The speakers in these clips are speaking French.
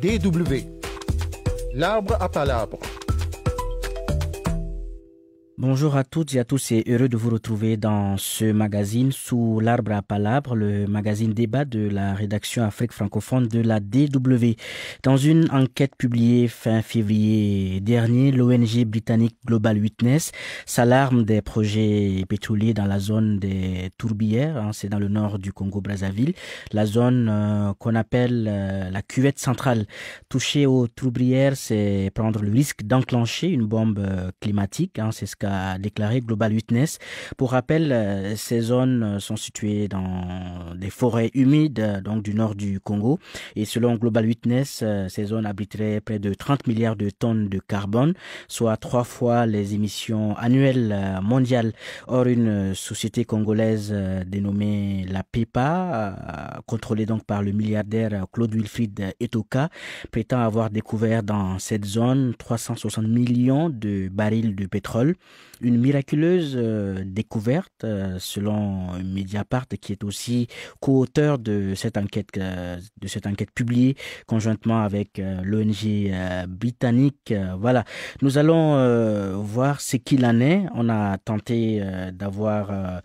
DW, l'arbre à palabre. Bonjour à toutes et à tous et heureux de vous retrouver dans ce magazine sous l'arbre à palabre, le magazine débat de la rédaction Afrique francophone de la DW. Dans une enquête publiée fin février dernier, l'ONG britannique Global Witness s'alarme des projets pétroliers dans la zone des Tourbières, c'est dans le nord du Congo-Brazzaville, la zone qu'on appelle la cuvette centrale. Toucher aux Tourbières, c'est prendre le risque d'enclencher une bombe climatique, c'est ce qu'a déclaré Global Witness. Pour rappel, ces zones sont situées dans des forêts humides, donc du nord du Congo. Et selon Global Witness, ces zones abriteraient près de 30 milliards de tonnes de carbone, soit 3 fois les émissions annuelles mondiales. Or, une société congolaise dénommée la PEPA, contrôlée donc par le milliardaire Claude Wilfried Etoka, prétend avoir découvert dans cette zone 360 millions de barils de pétrole. Une miraculeuse découverte selon Mediapart, qui est aussi co-auteur de cette enquête publiée conjointement avec l'ONG britannique. Voilà, nous allons voir ce qu'il en est. On a tenté d'avoir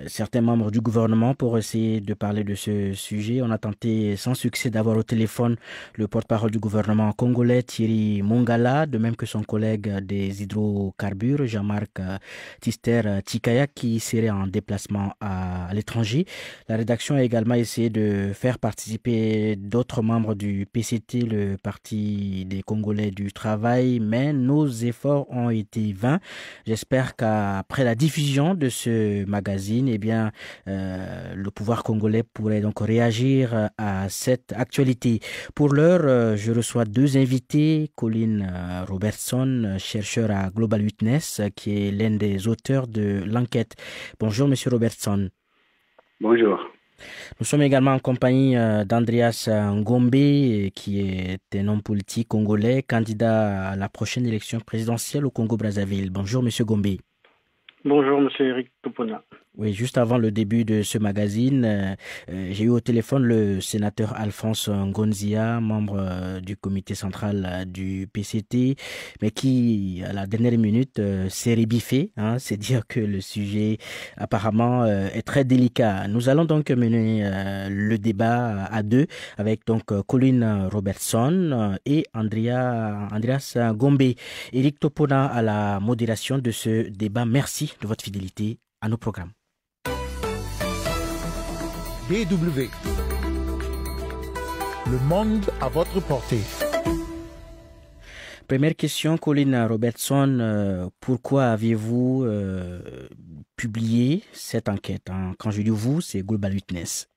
certains membres du gouvernement pour essayer de parler de ce sujet. On a tenté sans succès d'avoir au téléphone le porte-parole du gouvernement congolais, Thierry Mongala, de même que son collègue des hydrocarbures, Jean-Marc Tister Tikaya, qui serait en déplacement à l'étranger. La rédaction a également essayé de faire participer d'autres membres du PCT, le Parti des Congolais du Travail, mais nos efforts ont été vains. J'espère qu'après la diffusion de ce magazine, le pouvoir congolais pourrait donc réagir à cette actualité. Pour l'heure, je reçois deux invités, Colin Robertson, chercheur à Global Witness, qui est l'un des auteurs de l'enquête. Bonjour, Monsieur Robertson. Bonjour. Nous sommes également en compagnie d'Andreas Ngombe, qui est un homme politique congolais, candidat à la prochaine élection présidentielle au Congo-Brazzaville. Bonjour, Monsieur Ngombe. Bonjour, Monsieur Eric Topona. Oui, juste avant le début de ce magazine, j'ai eu au téléphone le sénateur Alphonse Ngonzia, membre du comité central du PCT, mais qui, à la dernière minute, s'est rébiffé. C'est dire que le sujet, apparemment, est très délicat. Nous allons donc mener le débat à deux avec donc Colin Robertson et Andreas Ngombe. Eric Topona à la modération de ce débat. Merci de votre fidélité à nos programmes. DW. Le monde à votre portée. Première question, Colin Robertson. Pourquoi avez-vous publié cette enquête? Quand je dis vous, c'est Global Witness.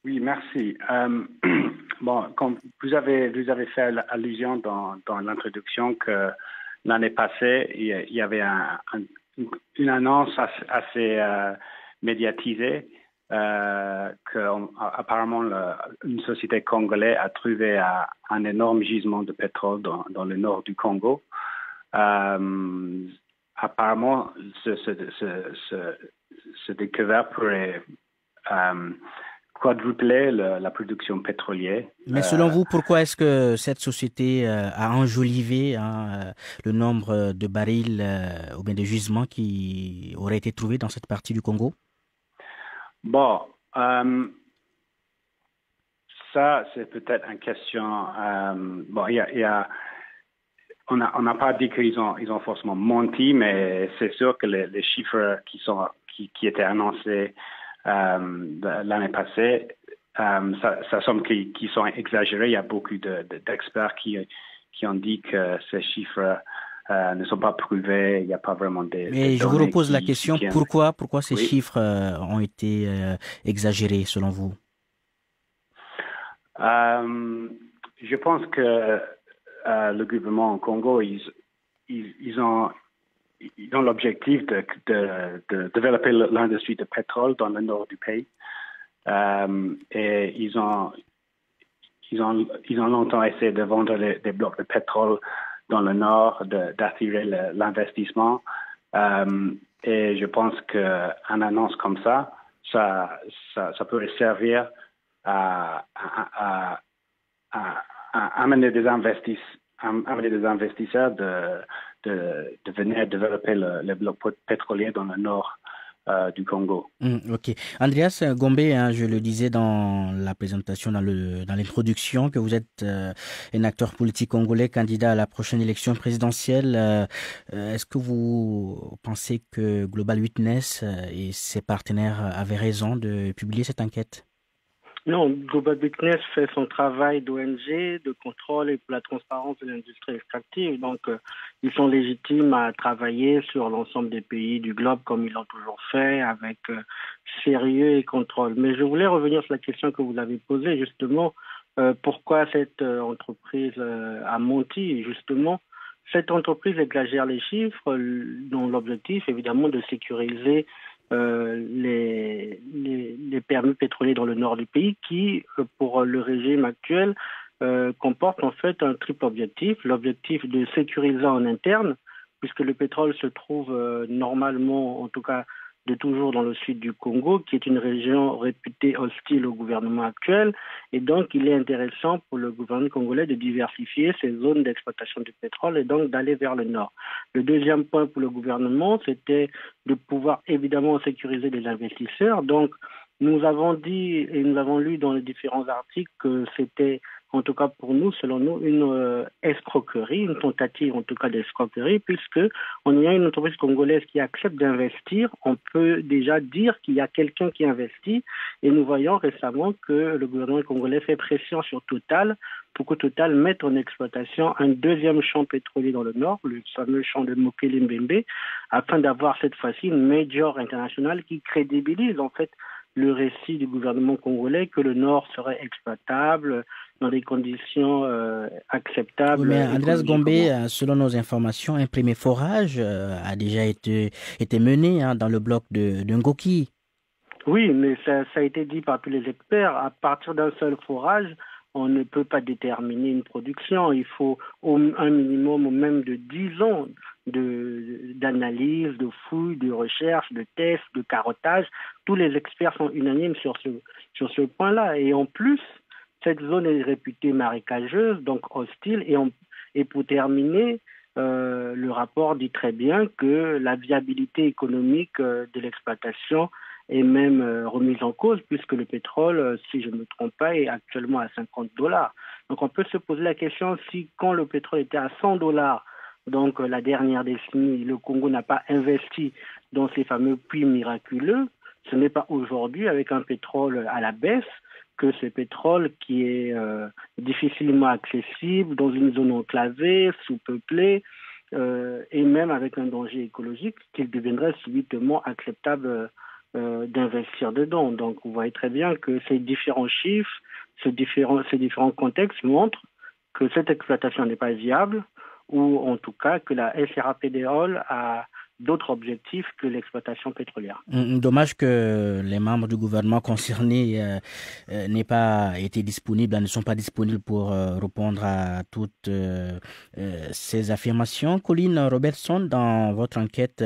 Oui, merci. Comme vous avez fait allusion dans l'introduction que l'année passée, il y avait une annonce assez médiatisée que apparemment une société congolaise a trouvé un énorme gisement de pétrole dans le nord du Congo. Apparemment, ce découvert pourrait quadrupler la production pétrolière. Mais selon vous, pourquoi est-ce que cette société a enjolivé le nombre de barils ou bien de gisements qui auraient été trouvés dans cette partie du Congo? Ça, c'est peut-être une question. On n'a pas dit qu'ils ont forcément menti, mais c'est sûr que les chiffres qui étaient annoncés l'année passée, ça semble qu'ils sont exagérés. Il y a beaucoup d'experts qui ont dit que ces chiffres ne sont pas prouvés. Il n'y a pas vraiment des. Mais je vous repose la question, pourquoi ces chiffres ont été exagérés selon vous? Je pense que le gouvernement au Congo, ils ont l'objectif de développer l'industrie de pétrole dans le nord du pays. Et ils ont longtemps essayé de vendre des blocs de pétrole dans le nord, d'attirer l'investissement. Et je pense qu'une annonce comme ça pourrait servir à amener des investisseurs de venir développer le bloc pétrolier dans le nord du Congo. Ok. Andreas Gombe, je le disais dans la présentation, dans l'introduction, que vous êtes un acteur politique congolais candidat à la prochaine élection présidentielle. Est-ce que vous pensez que Global Witness et ses partenaires avaient raison de publier cette enquête? Non, Global Witness fait son travail d'ONG, de contrôle et pour la transparence de l'industrie extractive. Donc, ils sont légitimes à travailler sur l'ensemble des pays du globe comme ils l'ont toujours fait, avec sérieux et contrôle. Mais je voulais revenir sur la question que vous avez posée, justement, pourquoi cette entreprise a menti, justement. Cette entreprise exagère les chiffres, dont l'objectif, évidemment, de sécuriser les permis pétroliers dans le nord du pays qui, pour le régime actuel, comporte en fait un triple objectif. L'objectif de sécuriser en interne, puisque le pétrole se trouve normalement, en tout cas de toujours dans le sud du Congo, qui est une région réputée hostile au gouvernement actuel. Et donc, il est intéressant pour le gouvernement congolais de diversifier ses zones d'exploitation du pétrole et donc d'aller vers le nord. Le deuxième point pour le gouvernement, c'était de pouvoir évidemment sécuriser les investisseurs. Donc, nous avons dit et nous avons lu dans les différents articles que c'était, en tout cas pour nous, selon nous, une escroquerie, une tentative en tout cas d'escroquerie, puisque on y a une entreprise congolaise qui accepte d'investir. On peut déjà dire qu'il y a quelqu'un qui investit, et nous voyons récemment que le gouvernement congolais fait pression sur Total pour que Total mette en exploitation un deuxième champ pétrolier dans le nord, le fameux champ de Mokele-Mbembe, afin d'avoir cette fois-ci une major internationale qui crédibilise en fait le récit du gouvernement congolais que le nord serait exploitable dans des conditions acceptables. Oui, mais Andreas Gombe, selon nos informations, un premier forage a déjà été mené dans le bloc de Ngoki. Oui, mais ça a été dit par tous les experts. À partir d'un seul forage, on ne peut pas déterminer une production. Il faut un minimum même de 10 ans d'analyse, de fouilles, de recherche, de tests, de carottage. Tous les experts sont unanimes sur ce point-là. Et en plus, cette zone est réputée marécageuse, donc hostile. Et pour terminer, le rapport dit très bien que la viabilité économique de l'exploitation est même remise en cause, puisque le pétrole, si je ne me trompe pas, est actuellement à $50. Donc on peut se poser la question si quand le pétrole était à $100, donc la dernière décennie, le Congo n'a pas investi dans ces fameux puits miraculeux, ce n'est pas aujourd'hui, avec un pétrole à la baisse, que ce pétrole qui est difficilement accessible, dans une zone enclavée, sous-peuplée, et même avec un danger écologique, qu'il deviendrait subitement acceptable d'investir dedans. Donc vous voyez très bien que ces différents chiffres, ces différents contextes montrent que cette exploitation n'est pas viable, ou en tout cas que la SRA-Pétrole a d'autres objectifs que l'exploitation pétrolière. Dommage que les membres du gouvernement concernés n'aient pas été disponibles, ne sont pas disponibles pour répondre à toutes ces affirmations. Colleen Robertson, dans votre enquête,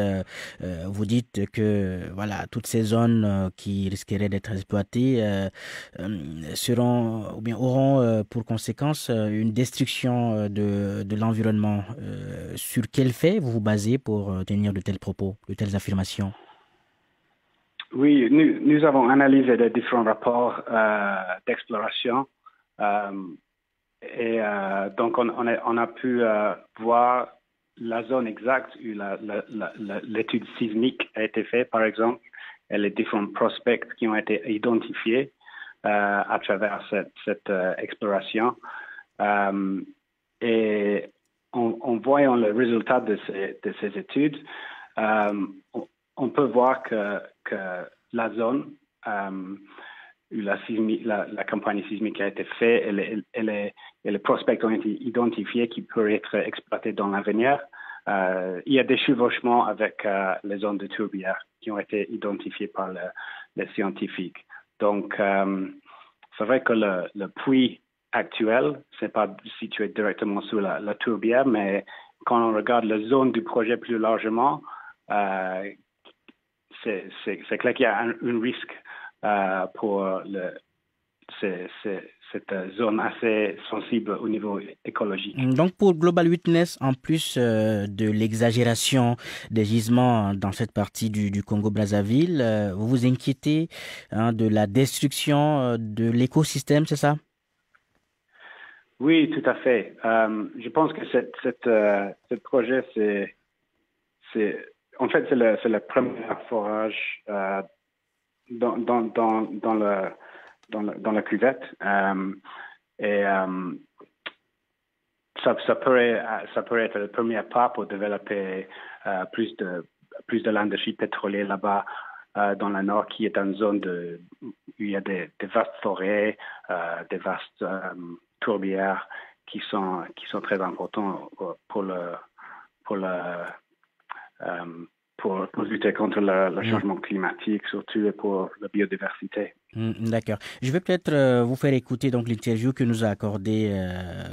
vous dites que voilà, toutes ces zones qui risqueraient d'être exploitées auront pour conséquence une destruction de l'environnement. Sur quel fait vous vous basez pour tenir de tels propos, de telles affirmations? Oui, nous avons analysé les différents rapports d'exploration et donc on a pu voir la zone exacte où l'étude sismique a été faite, par exemple, et les différents prospects qui ont été identifiés à travers cette exploration. Et en voyant le résultat de ces études, on peut voir que la zone où la campagne sismique a été faite et les prospects ont été identifiés qui pourraient être exploités dans l'avenir. Il y a des chevauchements avec les zones de tourbières qui ont été identifiées par les scientifiques. Donc, c'est vrai que le puits actuel, c'est pas situé directement sous la tourbière, mais quand on regarde la zone du projet plus largement, c'est clair qu'il y a un risque pour cette zone assez sensible au niveau écologique. Donc pour Global Witness, en plus de l'exagération des gisements dans cette partie du Congo-Brazzaville, vous vous inquiétez de la destruction de l'écosystème, c'est ça? Oui, tout à fait. Je pense que ce projet, c'est le premier forage dans la cuvette. Ça pourrait être le premier pas pour développer plus de l'industrie pétrolière là-bas dans le nord, qui est une zone où il y a des vastes forêts, des vastes tourbières qui sont très importants pour lutter contre le changement climatique, surtout et pour la biodiversité. D'accord. Je vais peut-être vous faire écouter donc l'interview que nous a accordée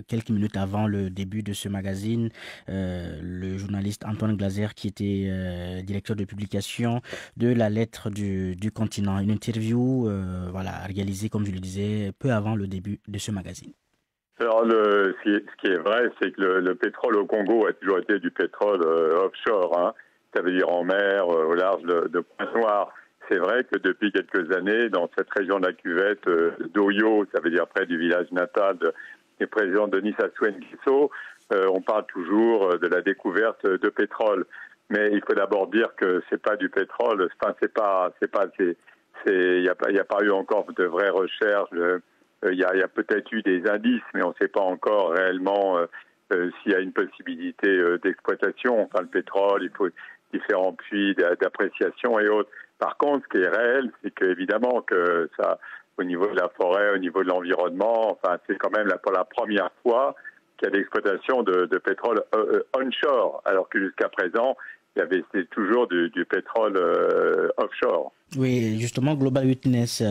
quelques minutes avant le début de ce magazine le journaliste Antoine Glaser, qui était directeur de publication de la Lettre du continent. Une interview réalisée, comme je le disais, peu avant le début de ce magazine. Alors, ce qui est vrai, c'est que le pétrole au Congo a toujours été du pétrole offshore, hein. Ça veut dire en mer, au large de Pointe-Noire. C'est vrai que depuis quelques années, dans cette région de la cuvette d'Oyo, ça veut dire près du village natal du président Denis Sassou Nguesso, on parle toujours de la découverte de pétrole. Mais il faut d'abord dire que c'est pas du pétrole. Il n'y a pas eu encore de vraies recherches. Il y a peut-être eu des indices, mais on ne sait pas encore réellement s'il y a une possibilité d'exploitation. Enfin, le pétrole, il faut différents puits d'appréciation et autres. Par contre, ce qui est réel, c'est qu'évidemment que ça, au niveau de la forêt, au niveau de l'environnement, enfin, c'est quand même pour la première fois qu'il y a l'exploitation de pétrole onshore, alors que jusqu'à présent, c'était toujours du pétrole offshore. Oui, justement, Global Witness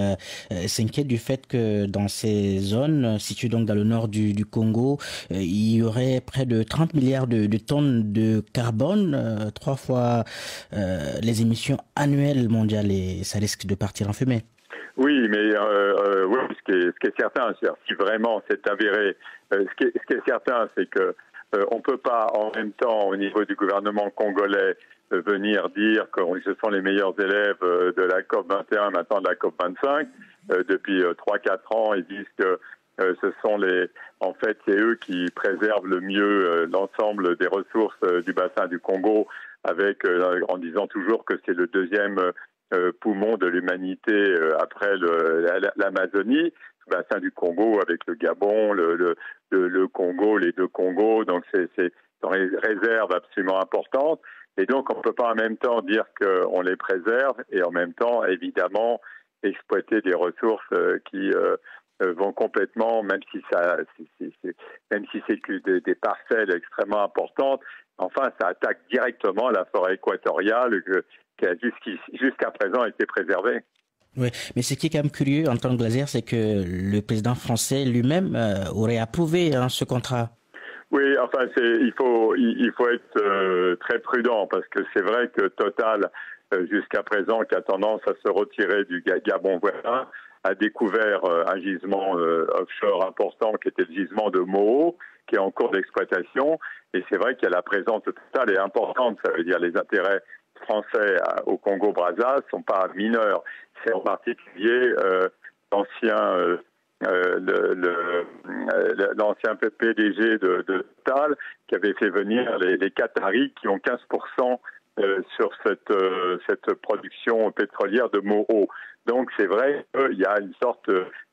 s'inquiète du fait que dans ces zones, situées donc dans le nord du Congo, il y aurait près de 30 milliards de tonnes de carbone, 3 fois les émissions annuelles mondiales, et ça risque de partir en fumée. Oui, mais ce qui est certain, c'est si vraiment c'est avéré, ce qui est certain, c'est que on peut pas en même temps, au niveau du gouvernement congolais, venir dire que ce sont les meilleurs élèves de la COP 21, maintenant de la COP 25. Depuis 3-4 ans, ils disent que c'est eux qui préservent le mieux l'ensemble des ressources du bassin du Congo, en disant toujours que c'est le deuxième poumon de l'humanité après l'Amazonie, le bassin du Congo avec le Gabon, le Congo, les deux Congos. Donc c'est dans les réserves absolument importantes. Et donc, on ne peut pas en même temps dire qu'on les préserve et en même temps, évidemment, exploiter des ressources qui vont complètement, même si c'est que des parcelles extrêmement importantes, enfin, ça attaque directement la forêt équatoriale qui a jusqu'à présent été préservée. Oui, mais ce qui est quand même curieux, Antoine Glaser, c'est que le président français lui-même aurait approuvé ce contrat. Oui, enfin, il faut être très prudent, parce que c'est vrai que Total, jusqu'à présent, qui a tendance à se retirer du Gabon voisin, a découvert un gisement offshore important qui était le gisement de Moho, qui est en cours d'exploitation. Et c'est vrai que la présence de Total est importante. Ça veut dire les intérêts français au Congo-Brazza ne sont pas mineurs. C'est en particulier l'ancien PDG de Total qui avait fait venir les Qataris qui ont 15% sur cette production pétrolière de Moho. Donc c'est vrai qu'il y a une sorte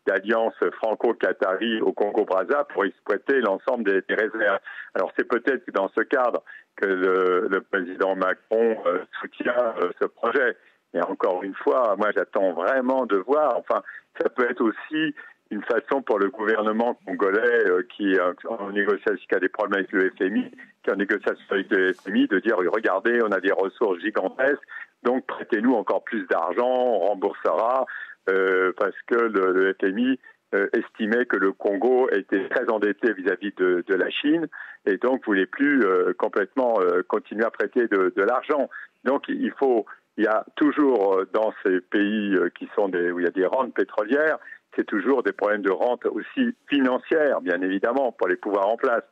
d'alliance franco-qatari au Congo-Brazza pour exploiter l'ensemble des réserves. Alors c'est peut-être dans ce cadre que le président Macron soutient ce projet. Et encore une fois, moi j'attends vraiment de voir. Enfin, ça peut être aussi une façon pour le gouvernement congolais qui est en négociation, qui a des problèmes avec le FMI, qui est en négociation avec le FMI, de dire regardez, on a des ressources gigantesques, donc prêtez-nous encore plus d'argent, on remboursera, parce que le FMI estimait que le Congo était très endetté vis-à-vis de la Chine et donc voulait plus complètement continuer à prêter de l'argent. Donc il y a toujours dans ces pays où il y a des rentes pétrolières, c'est toujours des problèmes de rente aussi financière, bien évidemment, pour les pouvoirs en place.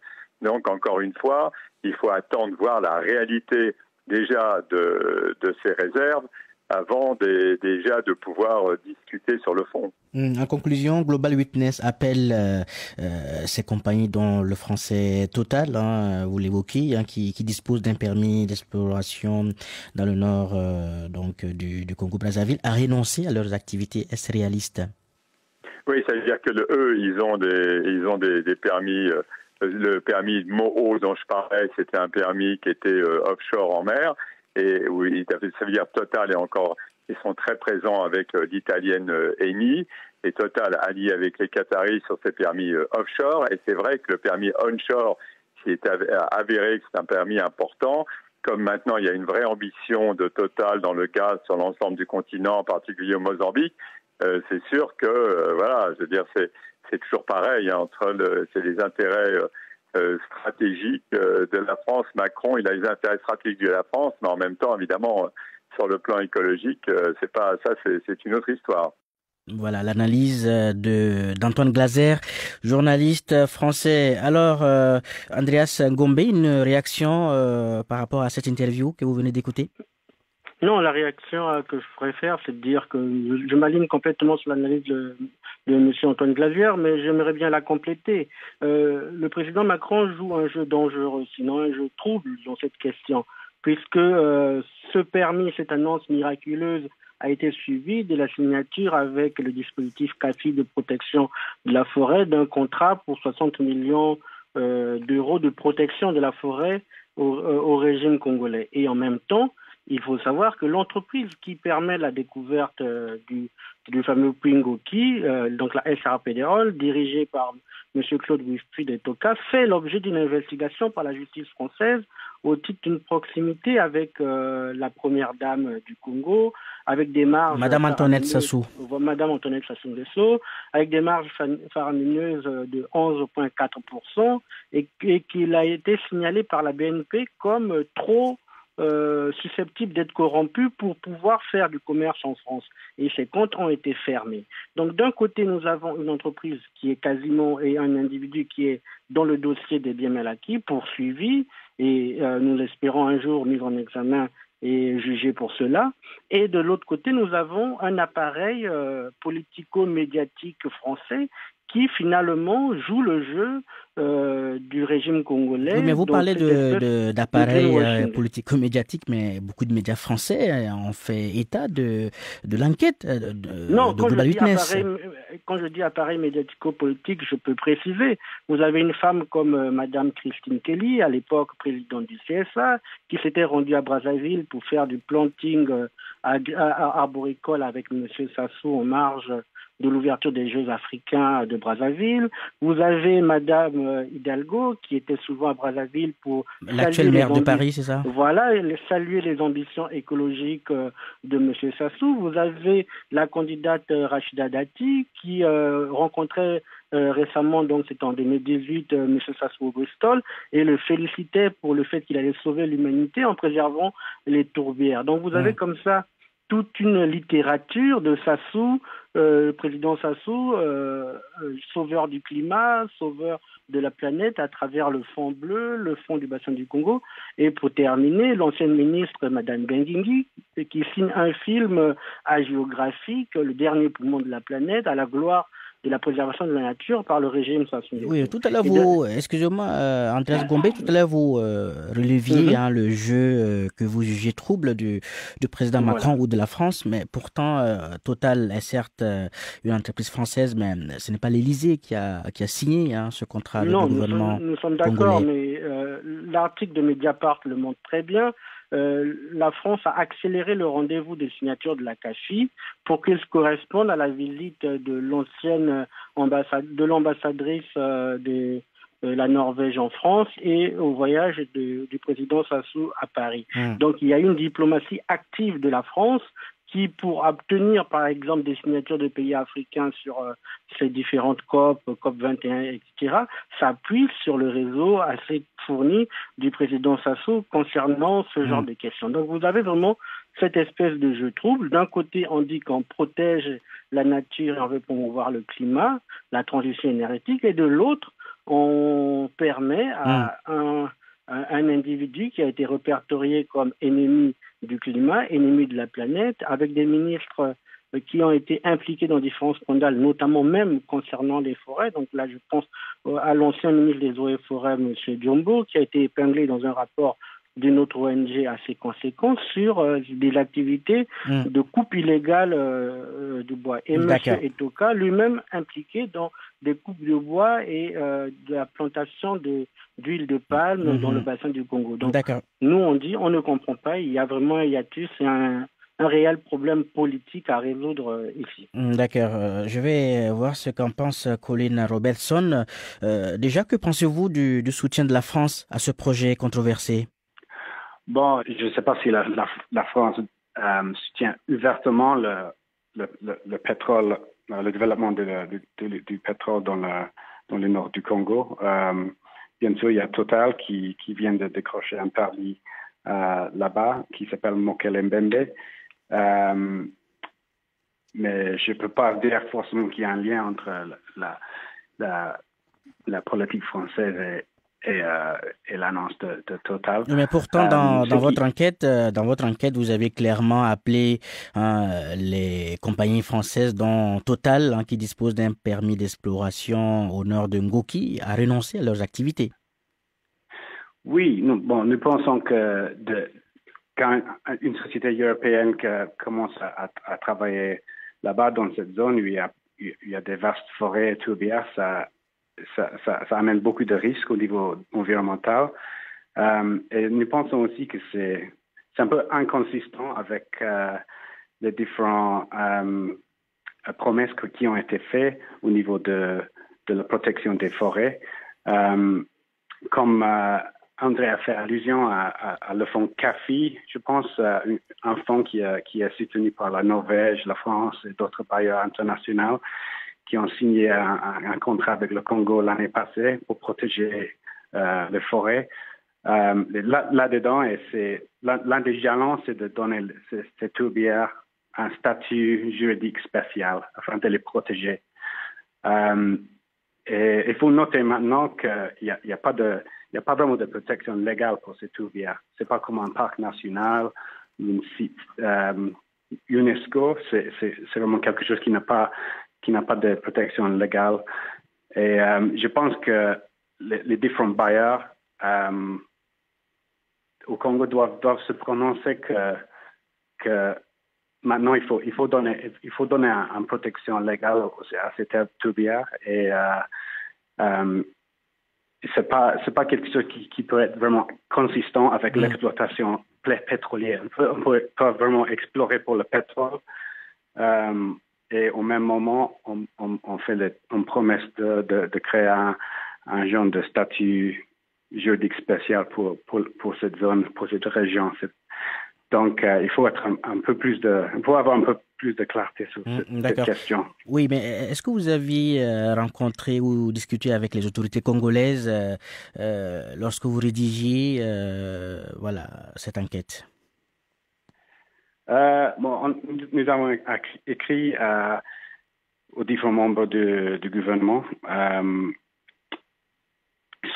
Donc, encore une fois, il faut attendre voir la réalité déjà de ces réserves avant déjà de pouvoir discuter sur le fond. En conclusion, Global Witness appelle ces compagnies dont le français Total, vous l'évoquez, qui disposent d'un permis d'exploration dans le nord du Congo-Brazzaville, à renoncer à leurs activités. Est-ce réaliste? Oui, ça veut dire que eux, ils ont des permis. Le permis Moho dont je parlais, c'était un permis qui était offshore en mer. Et oui, ça veut dire Total ils sont très présents avec l'italienne Eni, et Total allie avec les Qataris sur ces permis offshore. Et c'est vrai que le permis onshore, qui est avéré que c'est un permis important, comme maintenant il y a une vraie ambition de Total dans le gaz sur l'ensemble du continent, en particulier au Mozambique, c'est sûr que je veux dire c'est toujours pareil c'est les intérêts stratégiques de la France. Macron, il a les intérêts stratégiques de la France, mais en même temps, évidemment, sur le plan écologique, c'est une autre histoire. Voilà l'analyse d'Antoine Glaser, journaliste français. Alors, Andreas Ngombe, une réaction par rapport à cette interview que vous venez d'écouter? Non, la réaction que je préfère, c'est de dire que je m'aligne complètement sur l'analyse de M. Antoine Glaser, mais j'aimerais bien la compléter. Le président Macron joue un jeu dangereux, sinon un jeu trouble dans cette question, puisque ce permis, cette annonce miraculeuse, a été suivie de la signature avec le dispositif CAFI de protection de la forêt d'un contrat pour 60 millions d'euros de protection de la forêt au régime congolais. Et en même temps, il faut savoir que l'entreprise qui permet la découverte du fameux Pingoki, donc la SRPDROL, dirigée par M. Claude Wilfried Etoka, fait l'objet d'une investigation par la justice française au titre d'une proximité avec la première dame du Congo, avec des marges... Madame Antoinette Sassou. Madame Antoinette Sassou Nguesso, avec des marges faramineuses de 11,4% et qu'il a été signalé par la BNP comme trop susceptibles d'être corrompus pour pouvoir faire du commerce en France. Et ces comptes ont été fermés. Donc d'un côté, nous avons une entreprise qui est quasiment, et un individu qui est dans le dossier des biens mal acquis, poursuivi, et nous l'espérons un jour mis en examen et jugé pour cela. Et de l'autre côté, nous avons un appareil politico-médiatique français qui finalement joue le jeu du régime congolais. Oui, mais vous parlez d'appareils politico-médiatiques, mais beaucoup de médias français ont fait état de l'enquête de Global Witness. Quand je dis appareil médiatico-politique, je peux préciser. Vous avez une femme comme Madame Christine Kelly, à l'époque présidente du CSA, qui s'était rendue à Brazzaville pour faire du planting arboricole avec M. Sassou en marge de l'ouverture des Jeux africains de Brazzaville. Vous avez Madame Hidalgo, qui était souvent à Brazzaville pour... L'actuelle maire de Paris, c'est ça? Voilà, saluer les ambitions écologiques de M. Sassou. Vous avez la candidate Rachida Dati, qui rencontrait récemment, donc c'était en 2018, M. Sassou au Bristol, et le félicitait pour le fait qu'il allait sauver l'humanité en préservant les tourbières. Donc vous avez comme ça toute une littérature de Sassou, président Sassou, sauveur du climat, sauveur de la planète à travers le Fonds bleu, le Fonds du bassin du Congo. Et pour terminer, l'ancienne ministre, Madame Benguingui, qui signe un film hagiographique, Le dernier poumon de la planète, à la gloire de la préservation de la nature par le régime Sassou. Oui, tout à l'heure, excusez-moi, Andreas Ngombe, tout à l'heure, vous releviez le jeu que vous jugez trouble du président Macron ou de la France, mais pourtant, Total est certes une entreprise française, mais ce n'est pas l'Élysée qui a signé ce contrat de gouvernement. Nous sommes d'accord, mais l'article de Mediapart le montre très bien. La France a accéléré le rendez-vous de signature de la CAFI pour qu'il corresponde à la visite de l'ancienne l'ambassadrice de la Norvège en France et au voyage du président Sassou à Paris. Donc il y a une diplomatie active de la France qui, pour obtenir, par exemple, des signatures de pays africains sur ces différentes COP 21, etc., s'appuie sur le réseau assez fourni du président Sassou concernant ce genre de questions. Donc, vous avez vraiment cette espèce de jeu trouble. D'un côté, on dit qu'on protège la nature et on veut promouvoir le climat, la transition énergétique, et de l'autre, on permet à un individu qui a été répertorié comme ennemi du climat, ennemi de la planète, avec des ministres qui ont été impliqués dans différents scandales, notamment même concernant les forêts. Donc là, je pense à l'ancien ministre des Eaux et Forêts, M. Diombo, qui a été épinglé dans un rapport d'une autre ONG assez conséquente sur des activités de coupe illégale du bois. Et M. Etoka, lui-même impliqué dans des coupes de bois et de la plantation d'huile de palme dans le bassin du Congo. Donc, nous, on dit, on ne comprend pas, il y a vraiment un hiatus, c'est un réel problème politique à résoudre ici. D'accord. Je vais voir ce qu'en pense Colin Robertson. Déjà, que pensez-vous du soutien de la France à ce projet controversé? Bon, je ne sais pas si la France soutient ouvertement le pétrole, le développement du pétrole dans le nord du Congo. Bien sûr, il y a Total qui vient de décrocher un permis là-bas qui s'appelle Mokele-Mbembe. Mais je ne peux pas dire forcément qu'il y a un lien entre la politique française et l'annonce de Total. Mais pourtant, dans votre enquête, vous avez clairement appelé les compagnies françaises, dont Total, qui disposent d'un permis d'exploration au nord de Ngoki, à renoncer à leurs activités. Oui, nous pensons que quand une société européenne commence à travailler là-bas dans cette zone où il y a des vastes forêts tourbières, ça amène beaucoup de risques au niveau environnemental. Et nous pensons aussi que c'est un peu inconsistant avec les différentes promesses qui ont été faites au niveau de la protection des forêts. Comme André a fait allusion à le fonds CAFI, je pense, un fonds qui est soutenu par la Norvège, la France et d'autres bailleurs internationaux qui ont signé un contrat avec le Congo l'année passée pour protéger les forêts. Là-dedans, l'un des jalons, c'est de donner ces tourbières un statut juridique spécial afin de les protéger. Et il faut noter maintenant qu'il n'y a pas vraiment de protection légale pour ces tourbières. C'est pas comme un parc national, un site UNESCO. C'est vraiment quelque chose qui n'a pas de protection légale. Et je pense que les différents bailleurs au Congo doivent se prononcer que maintenant il faut donner une protection légale à ces tourbières et c'est pas quelque chose qui peut être vraiment consistant avec l'exploitation pétrolière. On peut pas vraiment explorer pour le pétrole. Et au même moment, on promesse de créer un genre de statut juridique spécial pour cette zone, pour cette région. Donc, il faut avoir un peu plus de clarté sur cette question. Oui, mais est-ce que vous aviez rencontré ou discuté avec les autorités congolaises lorsque vous rédigiez cette enquête? Nous avons écrit aux différents membres du gouvernement.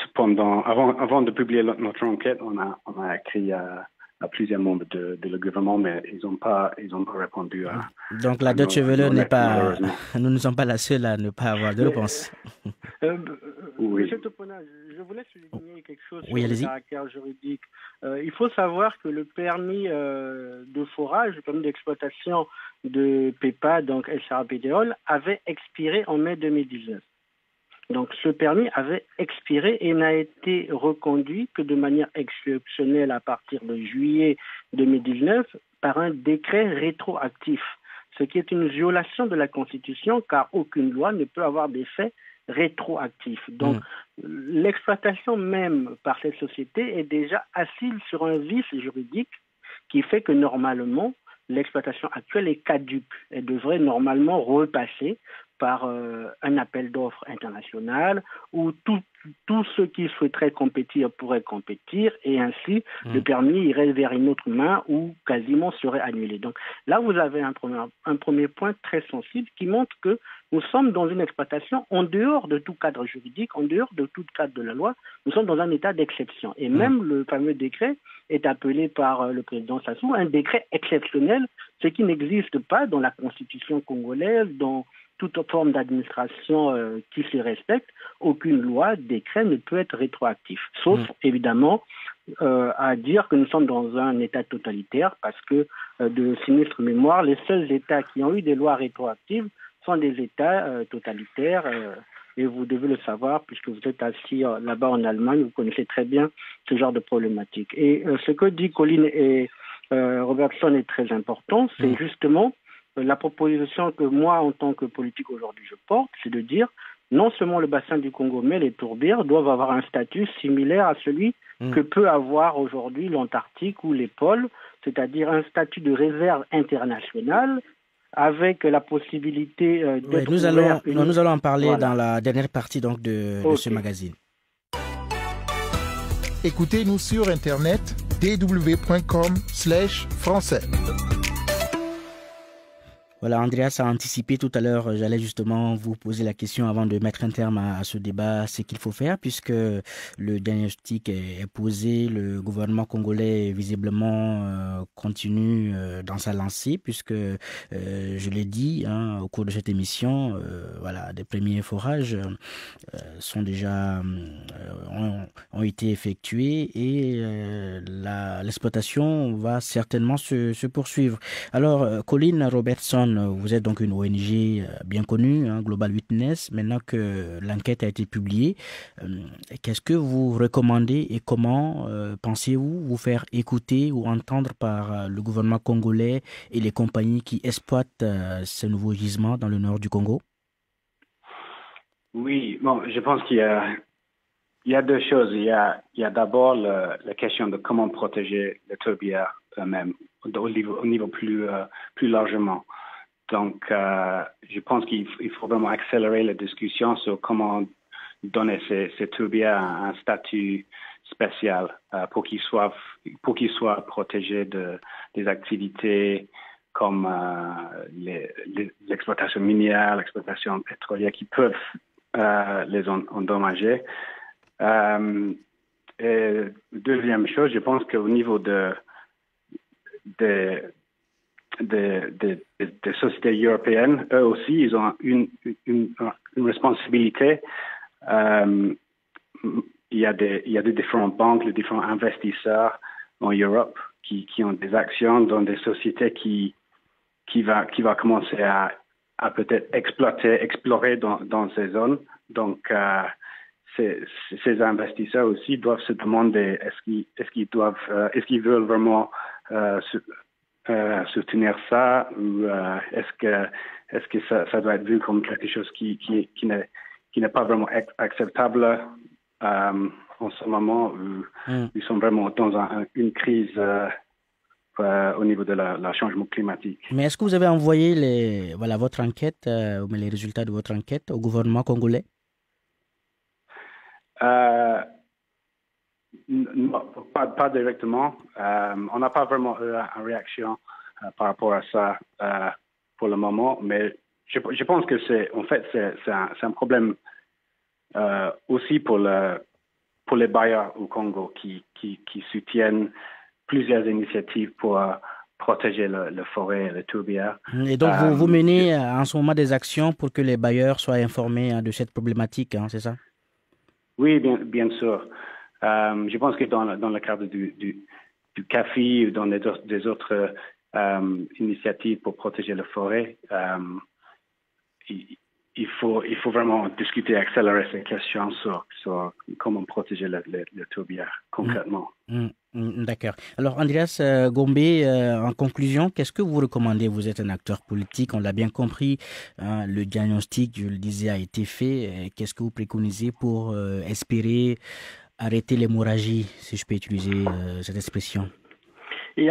Cependant, avant de publier notre enquête, on a écrit à plusieurs membres de le gouvernement, mais ils n'ont pas répondu. Donc la Deutsche Welle n'est pas. Nous ne sommes pas la seule à ne pas avoir de réponse. Oui. Monsieur Topona, je voulais souligner quelque chose sur le caractère juridique. Il faut savoir que le permis de forage, le permis d'exploitation de PEPA, donc SRA-Pétéol, avait expiré en mai 2019. Donc ce permis avait expiré et n'a été reconduit que de manière exceptionnelle à partir de juillet 2019 par un décret rétroactif, ce qui est une violation de la Constitution car aucune loi ne peut avoir d'effet rétroactif. Donc l'exploitation même par cette société est déjà assise sur un vice juridique qui fait que normalement l'exploitation actuelle est caduque. Elle devrait normalement repasser par un appel d'offres international où tous ceux qui souhaiteraient compétir pourraient compétir et ainsi le permis irait vers une autre main ou quasiment serait annulé. Donc là, vous avez un premier point très sensible qui montre que nous sommes dans une exploitation en dehors de tout cadre juridique, en dehors de tout cadre de la loi. Nous sommes dans un état d'exception. Et même le fameux décret est appelé par le président Sassou un décret exceptionnel, ce qui n'existe pas dans la constitution congolaise, dans toute forme d'administration qui se respecte. Aucune loi, décret ne peut être rétroactif. Sauf, évidemment, à dire que nous sommes dans un état totalitaire parce que, de sinistre mémoire, les seuls états qui ont eu des lois rétroactives sont des états totalitaires. Et vous devez le savoir puisque vous êtes assis là-bas en Allemagne, vous connaissez très bien ce genre de problématique. Et ce que dit Colline et Robertson est très important, c'est justement la proposition que moi, en tant que politique aujourd'hui, je porte, c'est de dire non seulement le bassin du Congo, mais les tourbières doivent avoir un statut similaire à celui que peut avoir aujourd'hui l'Antarctique ou les pôles, c'est-à-dire un statut de réserve internationale avec la possibilité d'être nous allons en parler dans la dernière partie donc de ce magazine. Écoutez-nous sur Internet dw.com/français. Voilà, Andreas a anticipé tout à l'heure, j'allais justement vous poser la question avant de mettre un terme à ce débat, ce qu'il faut faire puisque le diagnostic est posé, le gouvernement congolais visiblement continue dans sa lancée puisque, je l'ai dit au cours de cette émission, voilà, des premiers forages sont déjà ont été effectués et l'exploitation va certainement se poursuivre. Alors, Colline Robertson, vous êtes donc une ONG bien connue, Global Witness. Maintenant que l'enquête a été publiée, qu'est-ce que vous recommandez et comment pensez-vous vous faire écouter ou entendre par le gouvernement congolais et les compagnies qui exploitent ces nouveaux gisements dans le nord du Congo? Oui, bon, je pense qu'il y a deux choses. Il y a d'abord la question de comment protéger les tourbières eux-mêmes au niveau plus largement. Donc, je pense qu'il faut vraiment accélérer la discussion sur comment donner ces tourbières un statut spécial pour qu'ils soient protégés des activités comme l'exploitation minière, l'exploitation pétrolière qui peuvent les endommager. Et deuxième chose, je pense qu'au niveau des sociétés européennes, eux aussi, ils ont une responsabilité. Il y a des différentes banques, les différents investisseurs en Europe qui ont des actions dans des sociétés qui va commencer à peut-être explorer dans ces zones. Donc, ces investisseurs aussi doivent se demander est-ce qu'ils veulent vraiment soutenir ça ou est-ce que ça doit être vu comme quelque chose qui n'est pas vraiment acceptable en ce moment où ils sont vraiment dans une crise au niveau de la changement climatique. Mais est-ce que vous avez envoyé votre enquête, les résultats de votre enquête au gouvernement congolais? Non, pas directement. On n'a pas vraiment eu une réaction par rapport à ça pour le moment, mais je pense que c'est un problème aussi pour les bailleurs au Congo qui soutiennent plusieurs initiatives pour protéger la forêt et les tourbières. Et donc vous menez en ce moment des actions pour que les bailleurs soient informés de cette problématique, c'est ça? Oui, bien sûr. Je pense que dans le cadre du CAFI ou dans des autres initiatives pour protéger la forêt, il faut vraiment discuter, accélérer ces questions sur comment protéger les tourbières concrètement. D'accord. Alors, Andreas Gombe, en conclusion, qu'est-ce que vous recommandez? Vous êtes un acteur politique, on l'a bien compris. Le diagnostic, je le disais, a été fait. Qu'est-ce que vous préconisez pour espérer arrêter l'hémorragie, si je peux utiliser cette expression? Il y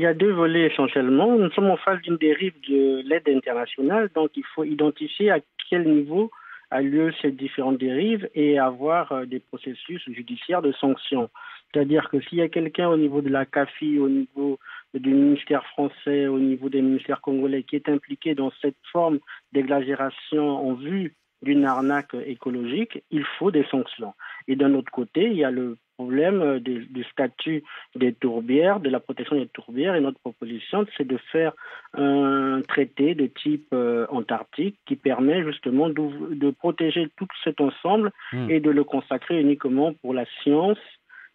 a deux volets essentiellement. Nous sommes en face d'une dérive de l'aide internationale, donc il faut identifier à quel niveau a lieu ces différentes dérives et avoir des processus judiciaires de sanctions. C'est-à-dire que s'il y a quelqu'un au niveau de la CAFI, au niveau du ministère français, au niveau des ministères congolais qui est impliqué dans cette forme d'exagération en vue d'une arnaque écologique, il faut des sanctions. Et d'un autre côté, il y a le problème du statut des tourbières, de la protection des tourbières. Et notre proposition, c'est de faire un traité de type antarctique qui permet justement de protéger tout cet ensemble et de le consacrer uniquement pour la science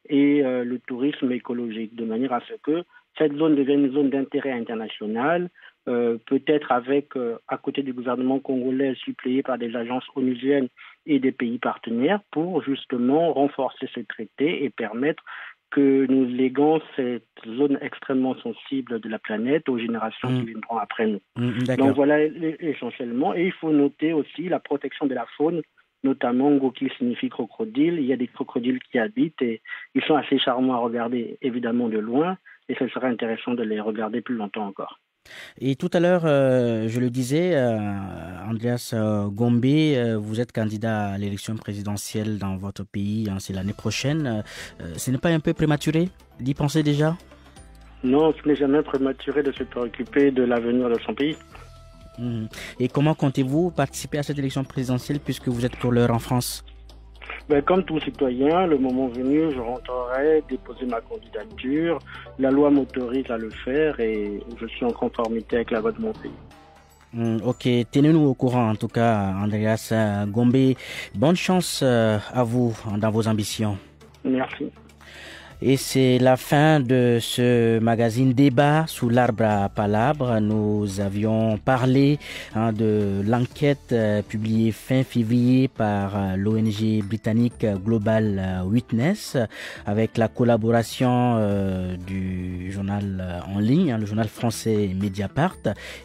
et le tourisme écologique, de manière à ce que cette zone devienne une zone d'intérêt international, peut-être avec, à côté du gouvernement congolais, suppléé par des agences onusiennes et des pays partenaires, pour justement renforcer ce traité et permettre que nous léguons cette zone extrêmement sensible de la planète aux générations qui viendront après nous. Donc voilà essentiellement. Et il faut noter aussi la protection de la faune, notamment Ngo qui signifie crocodile. Il y a des crocodiles qui habitent et ils sont assez charmants à regarder, évidemment, de loin. Et ce serait intéressant de les regarder plus longtemps encore. Et tout à l'heure, je le disais, Andreas Gombe, vous êtes candidat à l'élection présidentielle dans votre pays, c'est l'année prochaine. Ce n'est pas un peu prématuré d'y penser déjà? Non, ce n'est jamais prématuré de se préoccuper de l'avenir de son pays. Et comment comptez-vous participer à cette élection présidentielle puisque vous êtes pour l'heure en France? Comme tout citoyen, le moment venu, je rentrerai déposer ma candidature. La loi m'autorise à le faire et je suis en conformité avec la loi de mon pays. Ok, tenez-nous au courant en tout cas, Andreas Gombe. Bonne chance à vous dans vos ambitions. Merci. Et c'est la fin de ce magazine Débat sous l'arbre à palabres. Nous avions parlé de l'enquête publiée fin février par l'ONG britannique Global Witness avec la collaboration du journal en ligne, le journal français Mediapart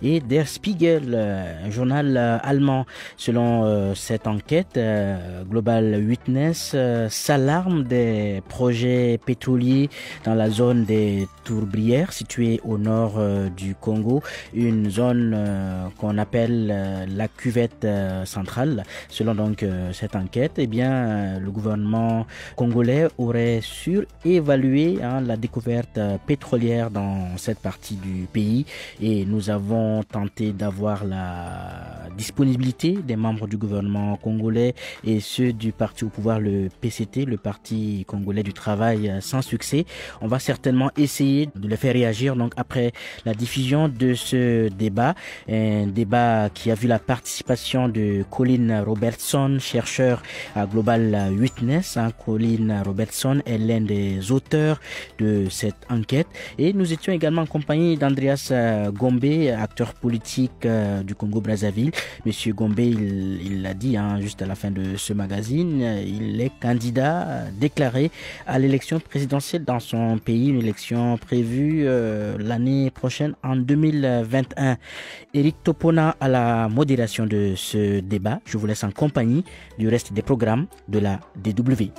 et Der Spiegel, un journal allemand. Selon cette enquête, Global Witness s'alarme des projets pétroliers dans la zone des Tourbières située au nord du Congo, une zone qu'on appelle la cuvette centrale. Selon donc cette enquête, le gouvernement congolais aurait surévalué la découverte pétrolière dans cette partie du pays et nous avons tenté d'avoir la disponibilité des membres du gouvernement congolais et ceux du parti au pouvoir, le PCT, le Parti congolais du travail, sans succès. On va certainement essayer de les faire réagir donc après la diffusion de ce débat, un débat qui a vu la participation de Colin Robertson, chercheur à Global Witness. Colin Robertson est l'un des auteurs de cette enquête et nous étions également accompagnés d'Andreas Gombe, acteur politique du Congo-Brazzaville. Monsieur Gombe, il l'a dit juste à la fin de ce magazine, il est candidat déclaré à l'élection présidentielle dans son pays, une élection prévue l'année prochaine en 2021. Eric Topona à la modération de ce débat. Je vous laisse en compagnie du reste des programmes de la DW.